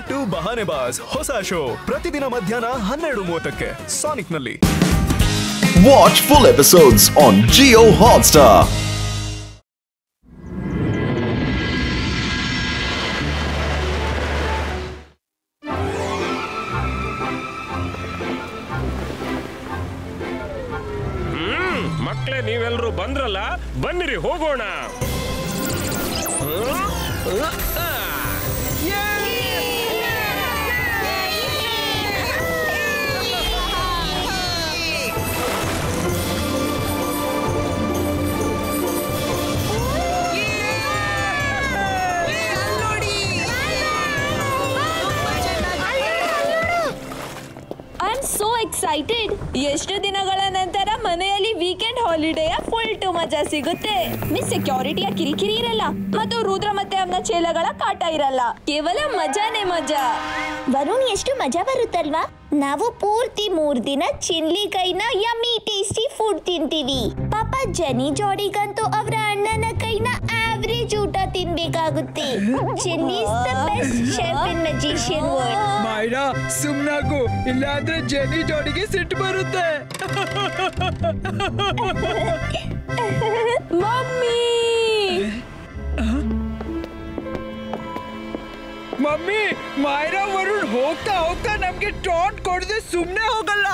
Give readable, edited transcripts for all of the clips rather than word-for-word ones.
ಬಿಟ್ಟು ಬಹಾನೆಬಾಜ್ ಹೊಸ ಶೋ ಪ್ರತಿದಿನ ಮಧ್ಯಾಹ್ನ 12:30ಕ್ಕೆ ಸಾನಿಕ್ ನಲ್ಲಿ. Watch full episodes on Jio Hotstar. ಮಕ್ಕಳೇ ನೀವೆಲ್ಲರೂ ಬಂದ್ರಲ್ಲ, ಬನ್ನಿರಿ ಹೋಗೋಣ. So excited. ಎಷ್ಟು ದಿನಗಳ ನಂತರ ಮನೆಯಲ್ಲಿ ವೀಕೆಂಡ್ ಹಾಲಿಡೇಯ ಫುಲ್ ಟು ಮಜಾ ಸಿಗುತ್ತೆ. ಮಿಸ್ ಸೆಕ್ಯೂರಿಟಿಯ ಕಿರಿಕಿರಿ ಇರಲ್ಲ ಮತ್ತು ರುದ್ರ ಮತ್ತೆ ಅವನ ಚೇಲಗಳ ಕಾಟ ಇರಲ್ಲ. ಕೇವಲ ಮಜಾನೇ ಮಜಾ. ವರುಣ್, ಎಷ್ಟು ಮಜಾ ಬರುತ್ತಲ್ವಾ? ನಾವು ಪೂರ್ತಿ 3 ದಿನ ಚಿನ್ಲಿ ಕೈನ ಯಮ್ಮಿ ಟೇಸ್ಟಿ ಫುಡ್ ತಿಂತೀವಿ. ಪಾಪ ಜನಿ ಜೋಡಿಗಂತೂ ಅವರ ಅಣ್ಣನ ಕೈನ ಆವರೇಜ್ ಊಟ ತಿನ್ಬೇಕಾಗುತ್ತೆ. Chinli is the best chef in magician world. Myra ಸುಮ್ನಾಗು, ಇಲ್ಲಾಂದ್ರೆ ಜನಿ ಜೋಡಿಗೆ ಸಿಟ್ಟು ಬರುತ್ತೆ. ಮಮ್ಮಿ, ಮೈರಾ ವರುಣ್ ಹೋಗ್ತಾ ಹೋಗ್ತಾ ನಮ್ಗೆ ಟಾಂಟ್ ಕೊಡದೆ ಸುಮ್ನೆ ಹೋಗಲ್ಲ.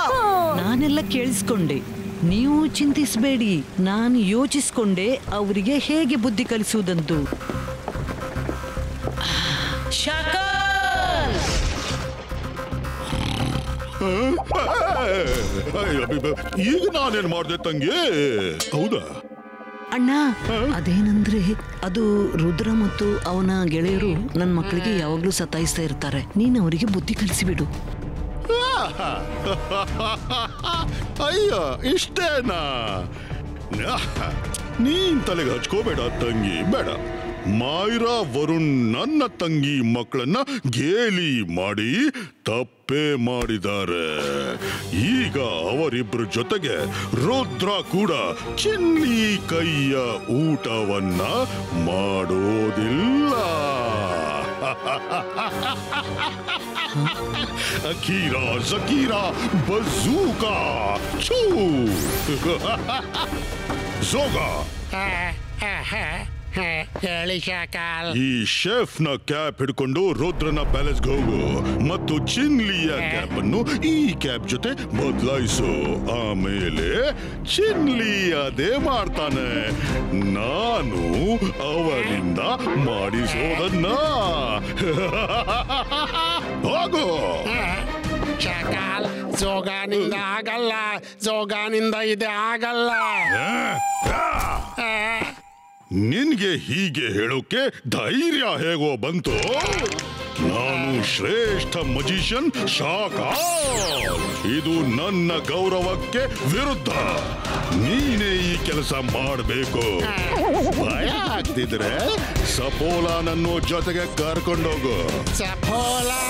ನಾನೆಲ್ಲ ಕೇಳಿಸ್ಕೊಂಡೆ, ನೀವು ಚಿಂತಿಸಬೇಡಿ. ನಾನು ಯೋಚಿಸ್ಕೊಂಡೆ ಅವರಿಗೆ ಹೇಗೆ ಬುದ್ಧಿ ಕಲಿಸುವುದಂತೂ. ಈಗ ನಾನೇನ್ ಮಾಡ್ದೆ ತಂಗಿ? ಹೌದಾ ಅಣ್ಣ, ಅದೇನಂದ್ರೆ ಅದು ರುದ್ರ ಮತ್ತು ಅವನ ಗೆಳೆಯರು ನನ್ನ ಮಕ್ಕಳಿಗೆ ಯಾವಾಗ್ಲೂ ಸತಾಯಿಸ್ತಾ ಇರ್ತಾರೆ. ನೀನು ಅವರಿಗೆ ಬುದ್ಧಿ ಕಲಿಸಿಬಿಡು. ಅಯ್ಯ, ಇಷ್ಟೇನಾ? ನೀನ್ ತಲೆಗೆ ಹಚ್ಕೋಬೇಡ ತಂಗಿ, ಬೇಡ. ಮೈರಾ ವರುಣ್ ನನ್ನ ತಂಗಿ ಮಕ್ಕಳನ್ನ ಗೇಲಿ ಮಾಡಿ ತಪ್ಪೇ ಮಾಡಿದ್ದಾರೆ. ಈಗ ಅವರಿಬ್ಬರ ಜೊತೆಗೆ ರುದ್ರ ಕೂಡ ಚಿನ್ಲಿ ಕೈಯ ಊಟವನ್ನ ಮಾಡೋದಿಲ್ಲ. ಅಕೀರಾ ಜಕೀರಾ ಬಜೂಕಾ ಛೂ ಝೋಗಾ. ಹೇಳಿ ಶಾಕಾಲ್. ಈ ಶೆಫ್ ನ ಕ್ಯಾಪ್ ಹಿಡ್ಕೊಂಡು ರುದ್ರನ ಪ್ಯಾಲೇಸ್ಗೆ ಹೋಗು ಮತ್ತು ಚಿನ್ಲಿಯ ಕ್ಯಾಪ್ ಅನ್ನು ಈ ಕ್ಯಾಪ್ ಜೊತೆ ಬದಲಾಯಿಸು. ಆಮೇಲೆ ಚಿನ್ಲಿ ಅದೇ ಮಾಡ್ತಾನೆ. ನಾನು ಅವರಿಂದ ಮಾಡಿಸೋದನ್ನ. ಹೋಗು ಶಾಕಾಲ್. ಜೋಗಾನಿಂದ ಆಗಲ್ಲ, ಜೋಗಾನಿಂದ ಇದೆ ಆಗಲ್ಲ. ನಿನ್ಗೆ ಹೀಗೆ ಹೇಳೋಕೆ ಧೈರ್ಯ ಹೇಗೋ ಬಂತು? ನಾನು ಶ್ರೇಷ್ಠ ಮಜಿಷಿಯನ್ ಶಾಕಾಲ್. ಇದು ನನ್ನ ಗೌರವಕ್ಕೆ ವಿರುದ್ಧ. ನೀನೇ ಈ ಕೆಲಸ ಮಾಡಬೇಕು. ಭಯ ಆಗ್ತಿದ್ರೆ ಸಪೋಲಾನನ್ನು ಜೊತೆಗೆ ಕರ್ಕೊಂಡೋಗು. ಸಪೋಲಾ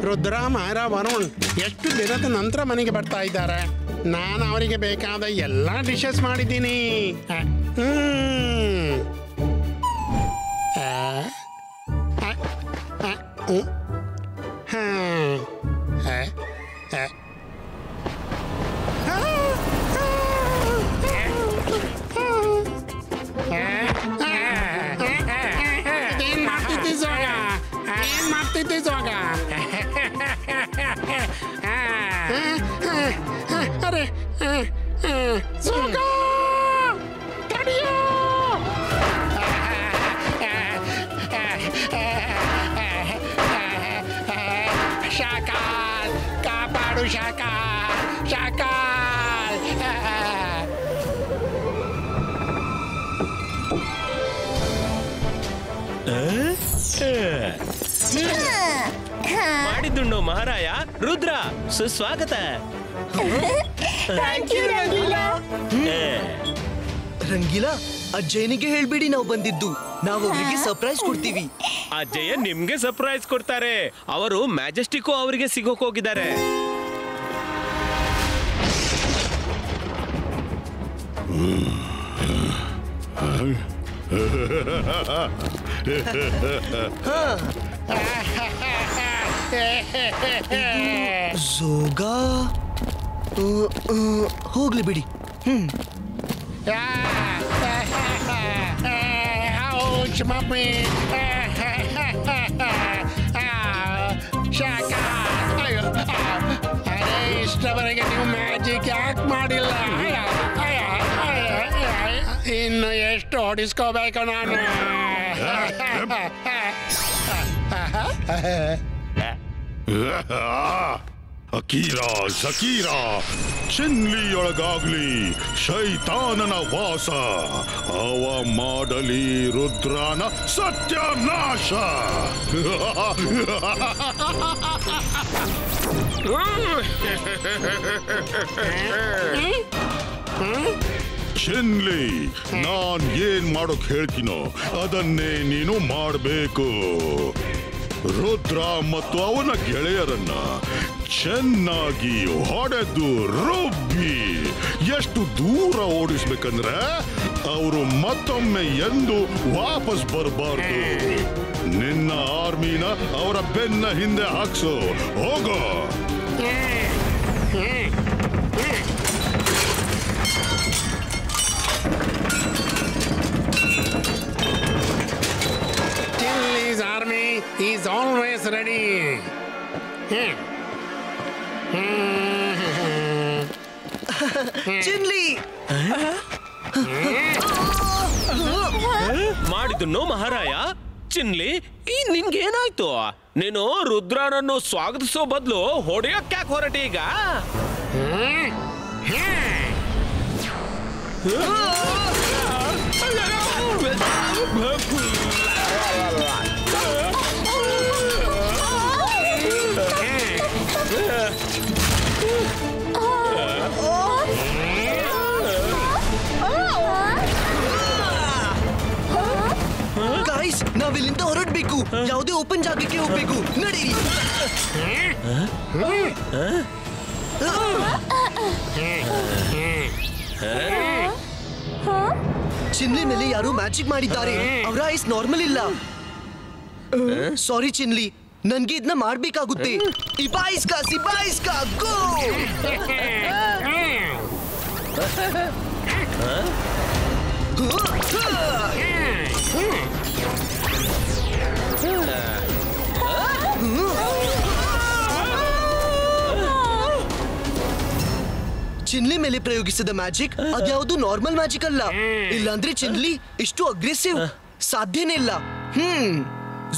ರುದ್ರ, ಮೈರಾ, ವರುಣ್ ಎಷ್ಟು ದಿನದ ನಂತರ ಮನೆಗೆ ಬರ್ತಾ ಇದ್ದಾರೆ. ನಾನು ಅವರಿಗೆ ಬೇಕಾದ ಎಲ್ಲ ಡಿಶಸ್ ಮಾಡಿದ್ದೀನಿ. ಅರೆ ಶಾಕಾಲ್, ಕಾಪಾಡು ಶಾಕಾಲ್, ಶಾಕಾಲ್. ಮಾಡಿದ್ದುಂಡು ಮಹಾರಾಯ. ರುದ್ರ, ಸುಸ್ವಾಗತ. ರಂಗೀಲಾ, ಅಜ್ಜಯ್ಯನಿಗೆ ಹೇಳ್ಬಿಡಿ ನಾವು ಬಂದಿದ್ದು. ನಾವು ಅವರಿಗೆ ಸರ್ಪ್ರೈಸ್ ಕೊಡ್ತೀವಿ. ಅಜ್ಜಯ್ಯ ನಿಮ್ಗೆ ಸರ್ಪ್ರೈಸ್ ಕೊಡ್ತಾರೆ. ಅವರು ಮ್ಯಾಜೆಸ್ಟಿಕ್ ಅವರಿಗೆ ಸಿಗೋಕ್ ಹೋಗಿದ್ದಾರೆ. ಜೋಗ ಹೋಗ್ಲಿ ಬಿಡಿ. ಮಮ್ಮಿ ಶಾಖ. ಅರೆ ಇಷ್ಟವರೆಗೆ ನೀವು ಮ್ಯಾಜಿಕ್ ಯಾಕೆ ಮಾಡಿಲ್ಲ? ಇನ್ನು ಎಷ್ಟು ಹೊಡಿಸ್ಕೋಬೇಕು ನಾನು? ಅಕೀರಾ ಜಕೀರಾ ಚಿನ್ಲಿಯೊಳಗಾಗ್ಲಿ ಶೈತಾನನ ವಾಸ, ಅವ ಮಾಡಲಿ ರುದ್ರನ ಸತ್ಯನಾಶ. ಚಿನ್ಲಿ, ನಾನ್ ಏನ್ ಮಾಡೋಕ್ ಹೇಳ್ತೀನೋ ಅದನ್ನೇ ನೀನು ಮಾಡಬೇಕು. ರುದ್ರ ಮತ್ತು ಅವನ ಗೆಳೆಯರನ್ನ ಚೆನ್ನಾಗಿ ಹೊಡೆದು ರುಬ್ಬಿ ಎಷ್ಟು ದೂರ ಓಡಿಸ್ಬೇಕಂದ್ರೆ ಅವರು ಮತ್ತೊಮ್ಮೆ ಎಂದು ವಾಪಸ್ ಬರಬಾರ್ದು. ನಿನ್ನ ಆರ್ಮಿನ ಅವರ ಬೆನ್ನ ಹಿಂದೆ ಹಾಕ್ಸು. ಹೋಗೋ. His army is always ready. ಚಿನ್ಲಿ ಮಾಡಿದನ್ನು ಮಹಾರಾಯ. ಚಿನ್ಲಿ, ಈ ನಿನ್ಗೇನಾಯ್ತು? ನೀನು ರುದ್ರನನ್ನು ಸ್ವಾಗತಿಸೋ ಬದಲು ಹೊಡೆಯೋಕ್ ಯಾಕೆ ಹೊರಟಿ ಈಗ? ಗಾಯ್ಸ್, ನಾವಿಲ್ಲಿಂದ ಹೊರಡ್ಬೇಕು. ಯಾವುದೇ ಓಪನ್ ಜಾಗಕ್ಕೆ ಹೋಗ್ಬೇಕು. ನಡೀರಿ. ಚಿನ್ಲಿ ಮೇಲೆ ಯಾರು ಮ್ಯಾಜಿಕ್ ಮಾಡಿದ್ದಾರೆ. ಅವರ ಐಸ್ ನಾರ್ಮಲ್ ಇಲ್ಲ. ಸಾರಿ ಚಿನ್ಲಿ, ನನ್ಗೆ ಇದನ್ನ ಮಾಡ್ಬೇಕಾಗುತ್ತೆ. ಇಬಾಯಿಸ್ಕಾ ಸಿಬಾಯಿಸ್ಕಾ ಗೋ. ಚಿನ್ಲಿ ಮೇಲೆ ಪ್ರಯೋಗಿಸಿದ ಮ್ಯಾಜಿಕ್ ಅದ್ಯಾವುದು ನಾರ್ಮಲ್ ಮ್ಯಾಜಿಕ್ ಅಲ್ಲ. ಇಲ್ಲಾಂದ್ರೆ ಚಿನ್ಲಿ ಇಷ್ಟು ಅಗ್ರೆಸಿವ್ ಸಾಧ್ಯನೇ ಇಲ್ಲ.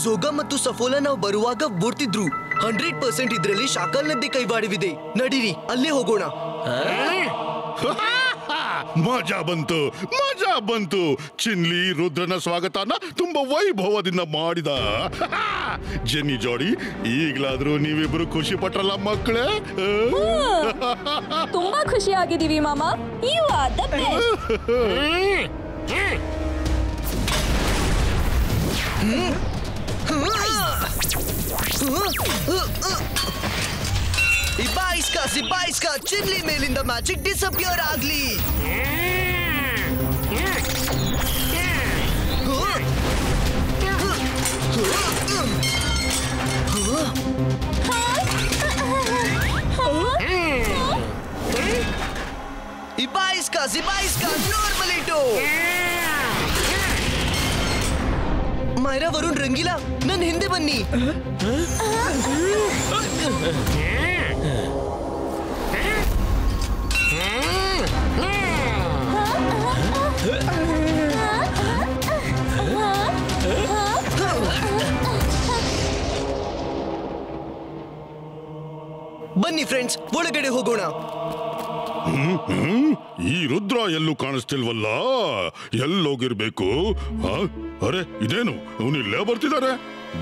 ಝೋಗ ಮತ್ತು ಸಫೋಲಾ ನಾವು ಬರುವಾಗ ಓಡ್ತಿದ್ರು. 100% ಇದ್ರಲ್ಲಿ ಶಾಕಲ್ ನದ್ದೆ ಕೈವಾಡವಿದೆ. ನಡೀರಿ, ಅಲ್ಲೇ ಹೋಗೋಣ. ಮಜಾ ಬಂತು, ಮಜಾ ಬಂತು. ಚಿನ್ಲಿ ರುದ್ರನ ಸ್ವಾಗತನ ತುಂಬಾ ವೈಭವದಿಂದ ಮಾಡಿದ. ಜೆನ್ನಿ ಜೋಡಿ, ಈಗ್ಲಾದ್ರೂ ನೀವಿಬ್ರು ಖುಷಿ ಪಟ್ರಲ್ಲ ಮಕ್ಕಳೇ? ತುಂಬಾ ಖುಷಿ ಆಗಿದೀವಿ ಮಾಮ. You are the best. ಇಬಾಯಿಸ್ಕಾ ಸಿಬಾಯಿಸ್ಕಾ ಚಿನ್ಲಿ ಮೇಲಿಂದ ಮ್ಯಾಜಿಕ್ ಡಿಸಪಿಯರ್ ಆಗ್ಲಿ. ಇಬಾಯಿಸ್ಕಾ ಸಿಬಾಯಿಸ್ಕಾ ನಾರ್ಮಲ್ ಇಟ್ಟು. ಮೈರಾ, ವರುಣ್, ರಂಗೀಲಾ, ನನ್ನ ಹಿಂದೆ ಬನ್ನಿ. ಬನ್ನಿ ಫ್ರೆಂಡ್ಸ್, ಒಳಗಡೆ ಹೋಗೋಣ. ಈ ರುದ್ರ ಎಲ್ಲೂ ಕಾಣಿಸ್ತಿಲ್ವಲ್ಲ? ಎಲ್ಲೋಗಿರ್ಬೇಕು? ಅರೆ, ಇದೇನು ಅವನಿಲ್ಲೇ ಬರ್ತಿದ್ದಾರೆ?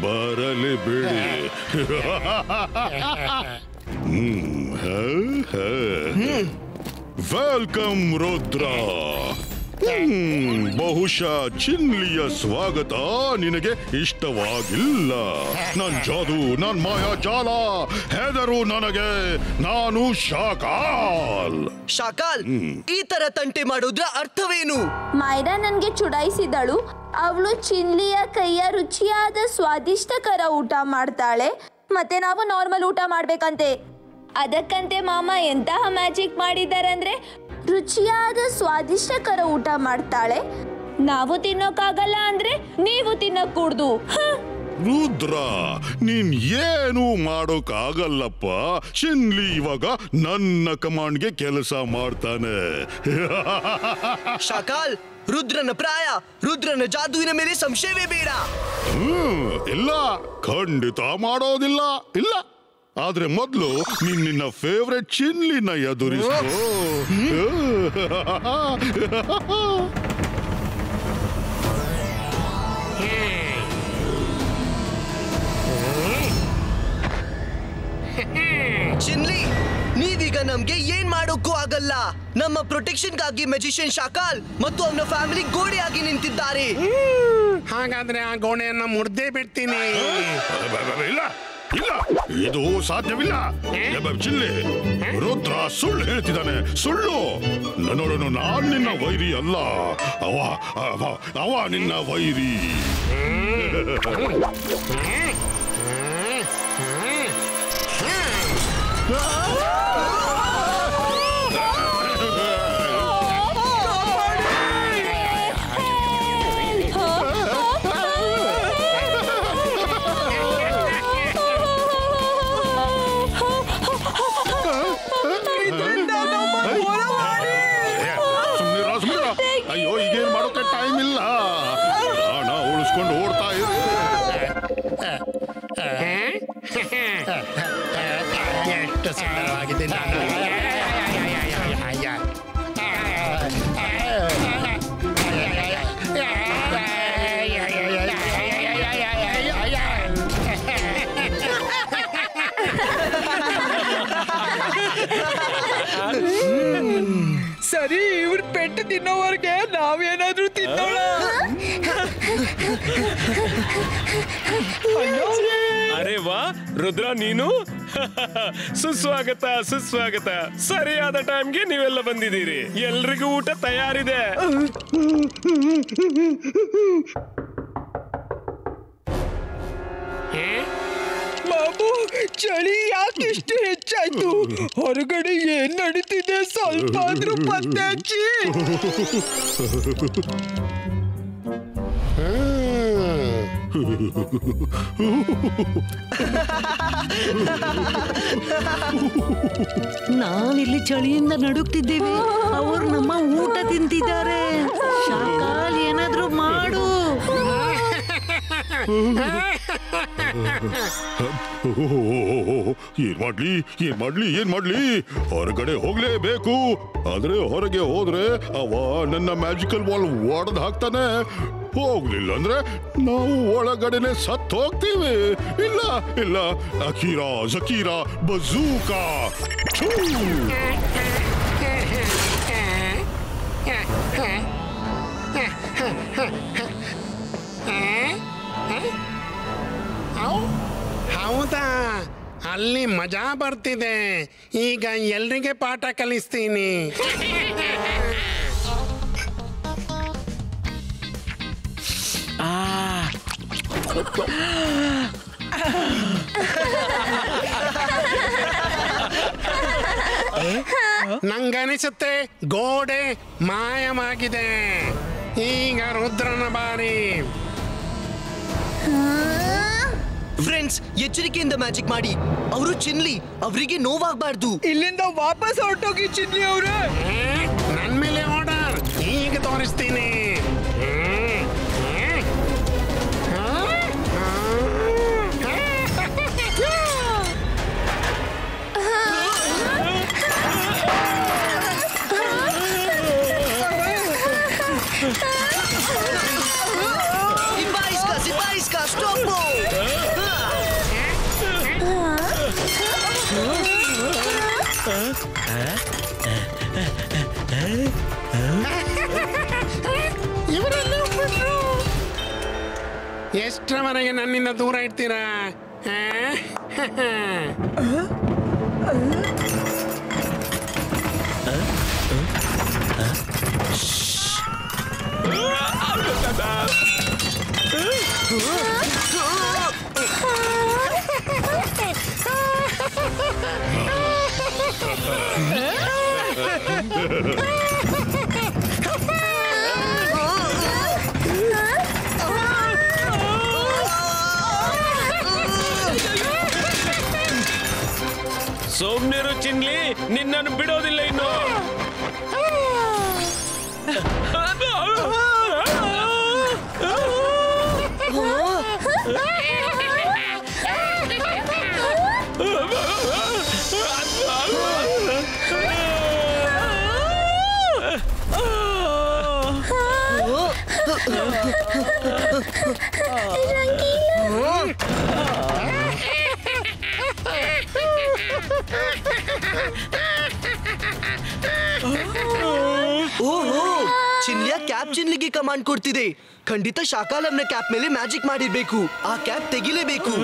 ಬರಲಿ ಬೇಡಿ. ವೆಲ್ಕಮ್ ರುದ್ರ. ಬಹುಶಃ ಚಿನ್ಲಿಯ ಸ್ವಾಗತ ನಿನಗೆ ಇಷ್ಟವಾಗಿಲ್ಲ. ನನ್ ಜಾದು, ನನ್ ಮಾಯಾ ಜಾಲ ಹೆದರು ನನಗೆ. ನಾನು ಶಾಕಾಲ್. ಶಾಕಾಲ್, ಈ ತರ ತಂಟೆ ಮಾಡೋದ್ರ ಅರ್ಥವೇನು? ಮೈರಾ ನನ್ಗೆ ಚುಡಾಯಿಸಿದಳು. ಅವಳು ಚಿನ್ಲಿಯ ಕೈಯ ರುಚಿಯಾದ ಸ್ವಾದಿಷ್ಟಕರ ಊಟ ಮಾಡ್ತಾಳೆ, ಮತ್ತೆ ನಾವು ನಾರ್ಮಲ್ ಊಟ ಮಾಡ್ಬೇಕಂತೆ. ಅದಕ್ಕಂತೆ ಮಾಮ ಎಂತಹ ಮ್ಯಾಜಿಕ್ ಮಾಡಿದಾರಂದ್ರೆ ರುಚಿಯಾದ ಸ್ವಾದಿಷ್ಟಕರ ಊಟ ಮಾಡ್ತಾಳೆ, ನಾವು ತಿನ್ನೋಕ್ಕಾಗಲ್ಲ ಅಂದ್ರೆ ನೀವು ತಿನ್ನಕೂಡ್ದು. ರುದ್ರ, ನೀನ್ ಏನು ಮಾಡೋಕ್ಕಾಗಲ್ಲಪ್ಪ. ಚಿನ್ಲಿ ಇವಾಗ ನನ್ನ ಕಮಾಂಡ್ಗೆ ಕೆಲಸ ಮಾಡ್ತಾನೆ. ಶಾಕಾಲ್, ರುದ್ರನ ಪ್ರಾಯ, ರುದ್ರನ ಜಾದುವಿನ ಮೇಲೆ ಸಂಶಯವೇ ಬೇಡ. ಇಲ್ಲ, ಖಂಡಿತ ಮಾಡೋದಿಲ್ಲ. ಇಲ್ಲ, ಆದ್ರೆ ಮೊದಲು ನಿನ್ನ ಫೇವ್ರೆಟ್ ಚಿನ್ಲಿನ ಎದುರಿಸು. ಚಿನ್ಲಿ, ನೀವೀಗ ನಮ್ಗೆ ಏನ್ ಮಾಡೋಕ್ಕೂ ಆಗಲ್ಲ. ನಮ್ಮ ಪ್ರೊಟೆಕ್ಷನ್ಗಾಗಿ ಮೆಜಿಷಿಯನ್ ಶಾಕಾಲ್ ಮತ್ತು ಅವನ ಫ್ಯಾಮಿಲಿ ಗೋಡೆಯಾಗಿ ನಿಂತಿದ್ದಾರೆ. ಹಾಗಾದ್ರೆ ಆ ಗೋಡೆಯನ್ನ ಮುರ್ದೇ ಬಿಡ್ತೀನಿ. ಇಲ್ಲ ಇಲ್ಲ, ಇದು ಸಾಧ್ಯವಿಲ್ಲ. ಚಿನ್ಲಿ, ರುದ್ರ ಸುಳ್ಳು ಹೇಳ್ತಿದ್ದಾನೆ. ಸುಳ್ಳು. ನೋಡೋಣ, ನಾನ್ ನಿನ್ನ ವೈರಿ ಅಲ್ಲ. ಅವ ನಿನ್ನ ವೈರಿ. ಅಯ್ಯೋ, ಈಗೇನ್ ಮಾಡೋಕೆ ಟೈಮ್ ಇಲ್ಲ. ಹಣ ಉಳಿಸ್ಕೊಂಡು ಓಡ್ತಾ ಇರು. ಎಷ್ಟು ಸುಂದರವಾಗಿದೆ ನಾನು. ಸರಿ, ಇವ್ರ ಪೆಟ್ಟು ತಿನ್ನೋವರೆಗೆ ನಾವೇನಾದ್ರೂ ತಿನ್ನೋಣ. ಅರೆ ವಾ, ರುದ್ರ ನೀನು ಸುಸ್ವಾಗತ ಸುಸ್ವಾಗತ. ಸರಿಯಾದ ಟೈಮ್ಗೆ ನೀವೆಲ್ಲ ಬಂದಿದ್ದೀರಿ. ಎಲ್ರಿಗೂ ಊಟ ತಯಾರಿದೆ. ಬಾಬು, ಚಳಿ ಯಾಕೆ ಇಷ್ಟು ಹೆಚ್ಚಾಯ್ತು? ಹೊರಗಡೆ ಏನ್ ನಡೀತಿದೆ ಸ್ವಲ್ಪ ಆದ್ರೂ ಪತ್ತೆ ಹಚ್ಚಿ. ನಾವಿಲ್ಲಿ ಚಳಿಯಿಂದ ನಡುಕ್ತಿದ್ದೇವೆ, ಅವರು ನಮ್ಮ ಊಟ ತಿಂತಿದ್ದಾರೆ. ಶಾಕಾಲ್, ಏನಾದ್ರೂ ಮಾಡು. ಏನ್ ಮಾಡ್ಲಿ? ಹೊರಗಡೆ ಹೋಗ್ಲೇಬೇಕು. ಆದ್ರೆ ಹೊರಗೆ ಹೋದ್ರೆ ಅವ ನನ್ನ ಮ್ಯಾಜಿಕಲ್ ವಾಲ್ ಒಡೆದು ಹಾಕ್ತಾನೆ. ಹೋಗ್ಲಿಲ್ಲ ಅಂದ್ರೆ ನಾವು ಒಳಗಡೆನೆ ಸತ್ತು ಹೋಗ್ತೀವಿ. ಇಲ್ಲ ಇಲ್ಲ, ಅಕೀರಾ ಜಕೀರಾ ಬಜೂಕಾ. ಹೌದಾ? ಅಲ್ಲಿ ಮಜಾ ಬರ್ತಿದೆ. ಈಗ ಎಲ್ರಿಗೆ ಪಾಠ ಕಲಿಸ್ತೀನಿ. ನಂಗನಿಸುತ್ತೆ ಗೋಡೆ ಮಾಯವಾಗಿದೆ. ಈಗ ರುದ್ರನ ಬಾರಿ. ಫ್ರೆಂಡ್ಸ್, ಎಚ್ಚರಿಕೆಯಿಂದ ಮ್ಯಾಜಿಕ್ ಮಾಡಿ. ಅವರು ಚಿನ್ಲಿ, ಅವರಿಗೆ ನೋವಾಗಬಾರ್ದು. ಇಲ್ಲಿಂದ ವಾಪಸ್ ಹೊರಟೋಗಿ ಚಿನ್ಲಿ ಅವ್ರೆ. ನನ್ ಮೇಲೆ ಆರ್ಡರ್. ಈಗ ತೋರಿಸ್ತೀನಿ. ಎಷ್ಟರವರೆಗೆ ನನ್ನಿಂದ ದೂರ ಇಡ್ತೀರಾ? ಸೋಮ್ನೇರು ಚಿನ್ಲಿ, ನಿನ್ನನ್ನು ಬಿಡೋದಿಲ್ಲ ಇನ್ನು. ಓಹೋ, ಚಿನ್ಲಿಯ ಕ್ಯಾಪ್ ಚಿನ್ಲಿಗೆ ಕಮಾಂಡ್ ಕೊಡ್ತಿದೆ. ಖಂಡಿತ ಶಾಕಾಲಂನ ಕ್ಯಾಪ್ ಮೇಲೆ ಮ್ಯಾಜಿಕ್ ಮಾಡಿರ್ಬೇಕು. ಆ ಕ್ಯಾಪ್ ತೆಗಿಲೇಬೇಕು.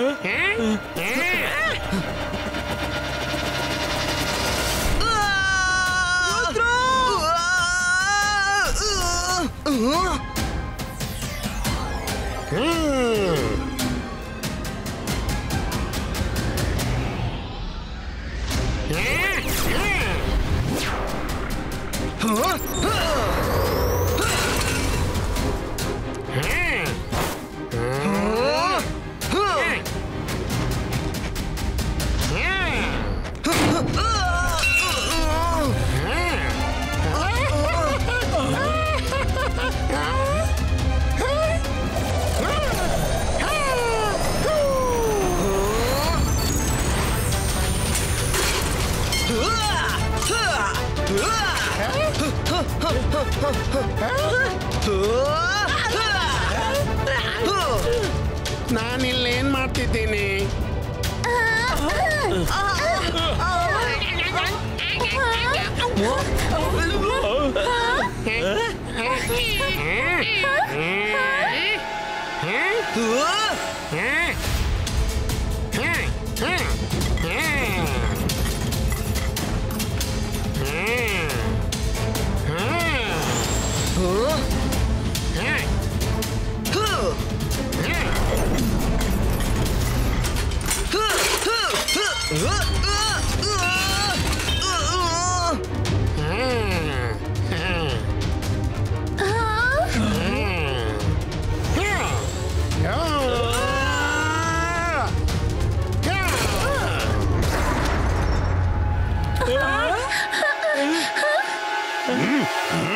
ನಾನಿಲ್ಲೇನ್ ಮಾಡ್ತಿದ್ದೀನಿ?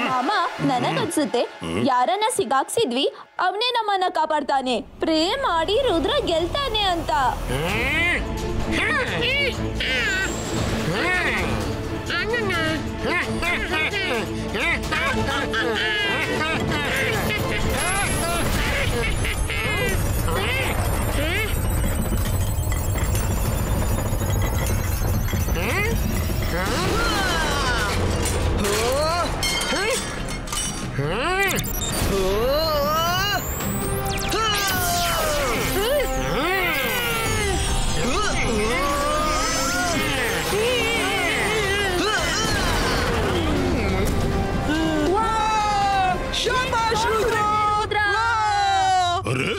ಮಾಮ, ನನಗನ್ಸುತ್ತೆ ಯಾರನ್ನ ಸಿಗಾಕ್ಸಿದ್ವಿ ಅವನೇ ನಮ್ಮನ್ನ ಕಾಪಾಡ್ತಾನೆ. ಪ್ರೇ ಮಾಡಿ ರುದ್ರ ಗೆಲ್ತಾನೆ ಅಂತ. ಅರೆ,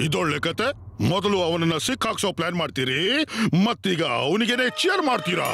ಇದೊಳ್ಳೆ ಕತೆ. ಮೊದಲು ಅವನನ್ನ ಸಿಕ್ಕಾಕ್ಸೋ ಪ್ಲಾನ್ ಮಾಡ್ತೀರಿ, ಮತ್ತೀಗ ಅವನಿಗೆನೆ ಚೇರ್ ಮಾಡ್ತೀರಾ?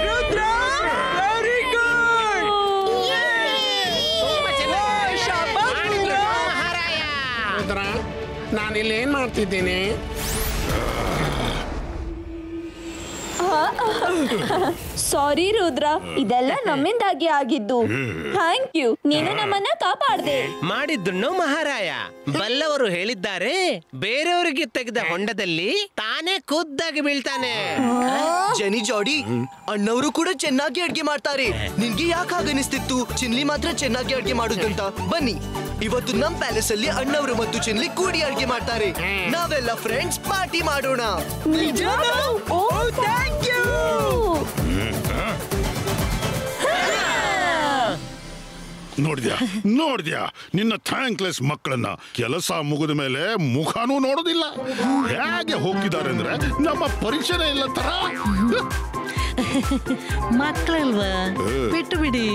ರುದ್ರ ವೆರಿ ಗುಡ್ ರುದ್ರ ನಾನಿಲ್ಲಿ ಏನ್ ಮಾಡ್ತಿದ್ದೀನಿ? ಸಾರಿ ರುದ್ರ, ಇದೆಲ್ಲ ನಮ್ಮಿಂದಾಗಿ ಆಗಿದ್ದು. ಥ್ಯಾಂಕ್ ಯು, ನೀನು ನಮ್ಮನ್ನ ಕಾಪಾಡ್ದೆ. ಮಾಡಿದ್ದನ್ನು ಮಹಾರಾಯ ಬಲ್ಲವರು ಹೇಳಿದ್ದಾರೆ, ಬೇರೆಯವರಿಗೆ ತೆಗೆದ ಹೊಂಡದಲ್ಲಿ ತಾನೇ ಖುದ್ದಾಗಿ ಬೀಳ್ತಾನೆ. ಜೆನಿ ಜಾಡಿ, ಅಣ್ಣವರು ಕೂಡ ಚೆನ್ನಾಗಿ ಅಡ್ಗೆ ಮಾಡ್ತಾರೆ. ನಿನ್ಗೆ ಯಾಕೆ ಹಾಗನಿಸ್ತಿತ್ತು ಚಿನ್ಲಿ ಮಾತ್ರ ಚೆನ್ನಾಗಿ ಅಡ್ಗೆ ಮಾಡುದಂತ? ಬನ್ನಿ, ಇವತ್ತು ನಮ್ ಪ್ಯಾಲೇಸ್ ಅಲ್ಲಿ ಅಣ್ಣವರು ಮತ್ತು ಚಿನ್ಲಿ ಕೂಡಿ ಅಡ್ಗೆ ಮಾಡ್ತಾರೆ. ನಾವೆಲ್ಲ ಫ್ರೆಂಡ್ಸ್ ಪಾರ್ಟಿ ಮಾಡೋಣ. Thank you. ನೋಡ್ದ್ಯಾ ನಿನ್ನ ಥ್ಯಾಂಕ್ಲೆಸ್ ಮಕ್ಕಳನ್ನ. ಕೆಲಸ ಮುಗಿದ ಮೇಲೆ ಮುಖನೂ ನೋಡೋದಿಲ್ಲ. ಹೇಗೆ ಹೋಗಿದ್ದಾರೆ ಅಂದ್ರೆ ನಮ್ಮ ಪರಿಚಯ ಇಲ್ಲ ತರ. ಮಕ್ಕಳಲ್ವಾ, ಬಿಟ್ಟು ಬಿಡಿ.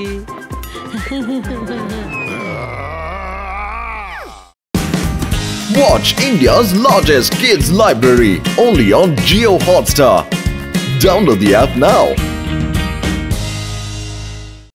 Watch India's largest kids library only on Jio Hotstar. Download the app now.